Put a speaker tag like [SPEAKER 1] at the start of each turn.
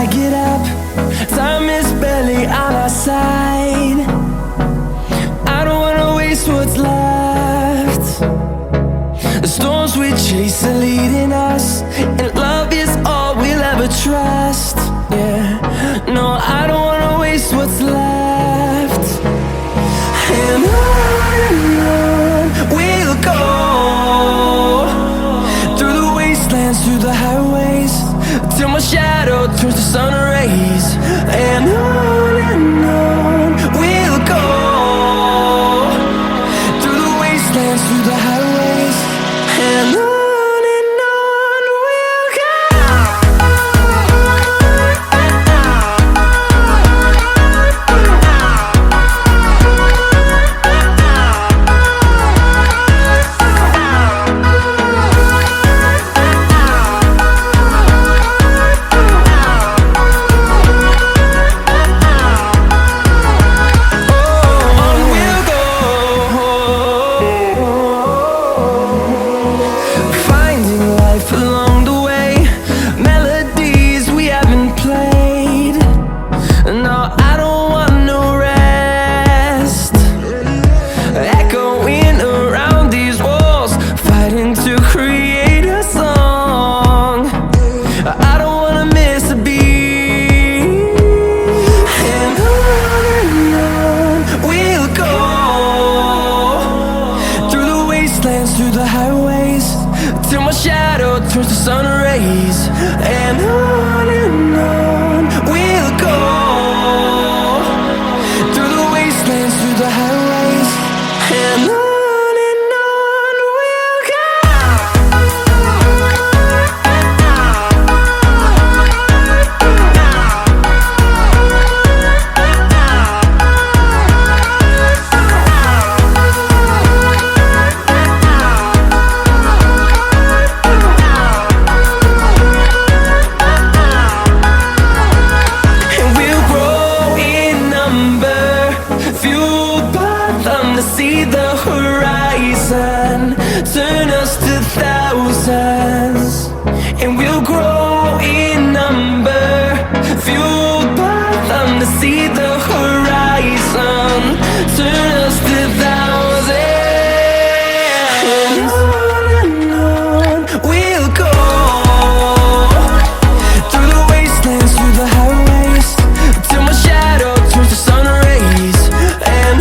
[SPEAKER 1] I get up, time is barely on our side. I don't wanna waste what's left. The storms we chase are leading us, and love is all we'll ever trust. Yeah, no, I don't wanna waste what's left. And on we'll go, through the wastelands, through the highways, till my shadow turns to sun rays. And on we'll go, through the wastelands, through the highways, and on we'll go. Through the highways, till my shadow turns to sun rays. And on we'll go, through the wastelands, through the highways, and on we'll go. See the horizon turn us to thousands, and we'll grow in number, fueled by them. To see the horizon turn us to thousands, and on we'll go, through the wastelands, through the highways, till my shadow turns to sun rays. And